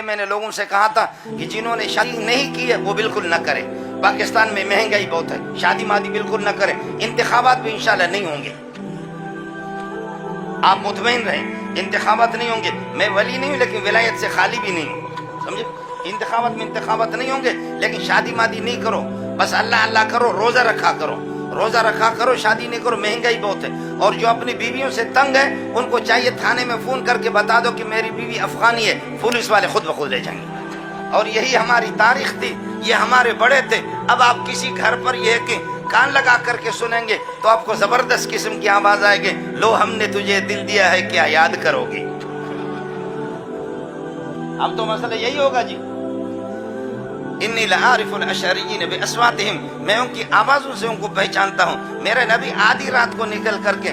میں نے لوگوں سے کہا تھا کہ جنہوں نے شادی نہیں کی ہے وہ بالکل نہ کریں. پاکستان میں مہنگائی بہت ہے, شادی مادی بالکل نہ کریں. انتخابات بھی انشاءاللہ نہیں ہوں گے, آپ مطمئن رہیں, انتخابات نہیں ہوں گے. میں ولی نہیں ہوں لیکن ولایت سے خالی بھی نہیں ہوں, سمجھے. انتخابات میں انتخابات نہیں ہوں گے لیکن شادی مادی نہیں کرو, بس اللہ اللہ کرو, روزہ رکھا کرو, روزہ رکھا کرو, شادی نہیں کرو. مہنگائی بہت ہے. اور جو اپنی بیویوں سے تنگ ہے ان کو چاہیے تھانے میں فون کر کے بتا دو کہ میری بیوی افغانی ہے, پولیس والے خود بخود لے جائیں گے. اور یہی ہماری تاریخ تھی, یہ ہمارے بڑے تھے. اب آپ کسی گھر پر یہ کہ کان لگا کر کے سنیں گے تو آپ کو زبردست قسم کی آواز آئے گی, لو ہم نے تجھے دل دیا ہے کیا یاد کرو گے. اب تو مسئلہ یہی ہوگا جی. انی لعارف الاشعریین باصواتہم, میں ان کی آوازوں سے ان کو پہچانتا ہوں. میرے نبی آدھی رات کو نکل کر کے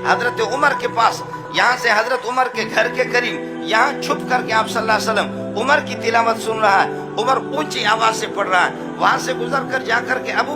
حضرت عمر کے پاس, یہاں سے حضرت عمر کے گھر کے قریب, یہاں چھپ کر کے آپ صلی اللہ علیہ وسلم عمر کی تلاوت سن رہا ہے. عمر اونچی آواز سے پڑھ رہا ہے. وہاں سے گزر کر جا کر کے ابو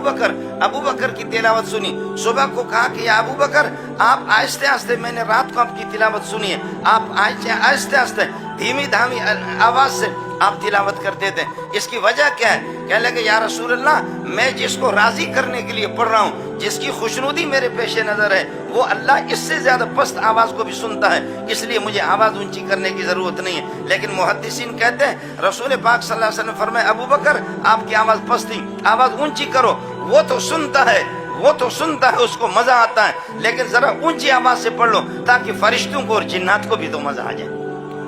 بکر کی تلاوت سنی. صبح کو کہا کہ یا ابو بکر آپ آہستہ آہستہ, میں نے رات کو آپ کی تلاوت سنی ہے, آپ آہستہ آہستہ دھیمی دھامی آواز سے آپ تلاوت کرتے تھے. اس کی وجہ کیا ہے؟ کہنے لگے یا رسول اللہ, میں جس کو راضی کرنے کے لیے پڑھ رہا ہوں, جس کی خوشنودی میرے پیش نظر ہے, وہ اللہ اس سے زیادہ پست آواز کو بھی سنتا ہے, اس لیے مجھے آواز اونچی کرنے کی ضرورت نہیں ہے. لیکن محدثین کہتے ہیں رسول پاک صلی اللہ علیہ وسلم فرمائے ابو بکر آپ کی آواز پست تھی, آواز اونچی کرو. وہ تو سنتا ہے, اس کو مزہ آتا ہے, لیکن ذرا اونچی آواز سے پڑھ لو تاکہ فرشتوں کو اور جنات کو بھی تو مزہ آ جائے.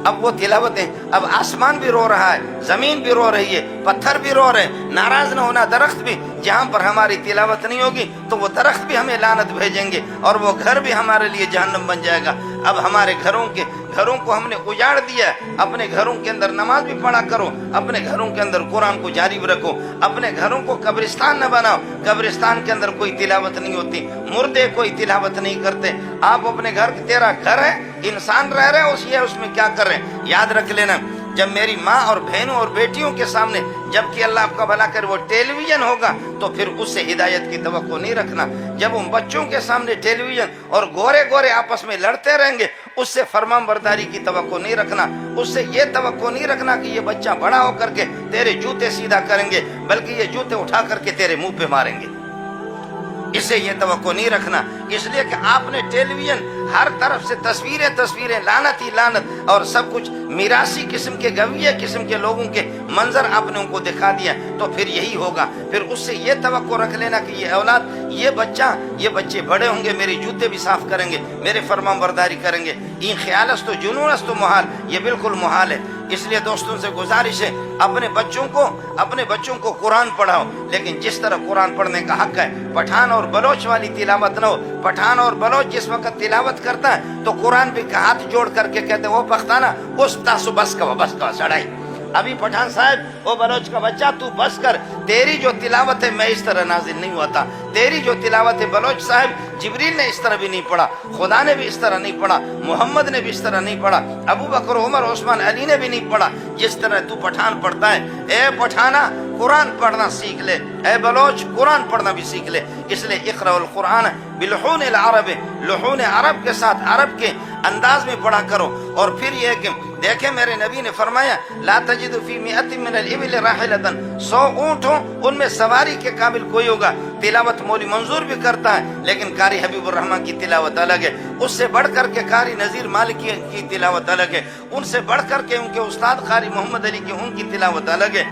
اب وہ تلاوتیں, اب آسمان بھی رو رہا ہے, زمین بھی رو رہی ہے, پتھر بھی رو رہے ہیں. ناراض نہ ہونا, درخت بھی, جہاں پر ہماری تلاوت نہیں ہوگی تو وہ درخت بھی ہمیں لعنت بھیجیں گے اور وہ گھر بھی ہمارے لیے جہنم بن جائے گا. اب ہمارے گھروں کو ہم نے اجاڑ دیا. اپنے گھروں کے اندر نماز بھی پڑھا کرو, اپنے گھروں کے اندر قرآن کو جاری بھی رکھو. اپنے گھروں کو قبرستان نہ بناؤ, قبرستان کے اندر کوئی تلاوت نہیں ہوتی, مردے کوئی تلاوت نہیں کرتے. آپ اپنے گھر, تیرا گھر ہے, انسان رہ رہے ہیں, اس میں کیا کر رہے ہیں. یاد رکھ لینا, جب میری ماں اور بہنوں اور بیٹیوں کے سامنے, جبکہ اللہ آپ کا بھلا کرے, وہ ٹیلی ویژن ہوگا تو پھر اس سے ہدایت کی توقع نہیں رکھنا. جب ان بچوں کے سامنے ٹیلی ویژن اور گورے آپس میں لڑتے رہیں گے, اس سے فرمان برداری کی توقع نہیں رکھنا. اس سے یہ توقع نہیں رکھنا کہ یہ بچہ بڑا ہو کر کے تیرے جوتے سیدھا کریں گے, بلکہ یہ جوتے اٹھا کر کے تیرے منہ پہ ماریں گے. اس سے یہ توقع نہیں رکھنا, اس لیے کہ آپ نے ٹیلی ویژن ہر طرف سے تصویریں, لعنت ہی لعنت, اور سب کچھ میراثی قسم کے, گویہ قسم کے لوگوں کے منظر آپ نے ان کو دکھا دیا. تو پھر یہی ہوگا, پھر اس سے یہ توقع رکھ لینا کہ یہ اولاد, یہ بچے بڑے ہوں گے, میرے جوتے بھی صاف کریں گے, میرے فرمان برداری کریں گے. این خیال است و جنون است و محال, یہ بالکل محال ہے. اس لیے دوستوں سے گزارش ہے, اپنے بچوں کو قرآن پڑھاؤ, لیکن جس طرح قرآن پڑھنے کا حق ہے, پٹھان اور بلوچ والی تلاوت نہ ہو. پٹھان اور بلوچ جس وقت تلاوت کرتا ہے تو قرآن بھی ہاتھ جوڑ کر کے کہتے وہ پختانا اس تاسو بس کا سڑائی. ابھی پٹھان صاحب, وہ بلوچ کا بچہ تو بس کر, تیری جو تلاوت ہے میں اس طرح نازل نہیں ہوا تھا. تیری جو تلاوت ہے بلوچ صاحب, جبریل نے اس طرح بھی نہیں پڑھا, خدا نے بھی اس طرح نہیں پڑھا, محمد نے بھی اس طرح نہیں پڑھا, ابو بکر, عمر, عثمان, علی نے بھی نہیں پڑھا جس طرح تو پٹھان پڑھتا ہے. اے پٹھانا قرآن پڑھنا سیکھ لے, اے بلوچ قرآن پڑھنا بھی سیکھ لے. اس لیے اقرأ القرآن بلحون العرب, لحون عرب کے ساتھ عرب کے انداز میں پڑھا کرو. اور پھر یہ کہ دیکھیں میرے نبی نے فرمایا لا تجد فی مئۃ من الابل راحلۃ, 100 اونٹ ہوں ان میں سواری کے قابل کوئی ہوگا. تلاوت مولی منظور بھی کرتا ہے, لیکن قاری حبیب الرحمن کی تلاوت الگ ہے, اس سے بڑھ کر کے قاری نذیر مالکی کی تلاوت الگ ہے, ان سے بڑھ کر کے ان کے استاد قاری محمد علی کی ان کی تلاوت الگ ہے.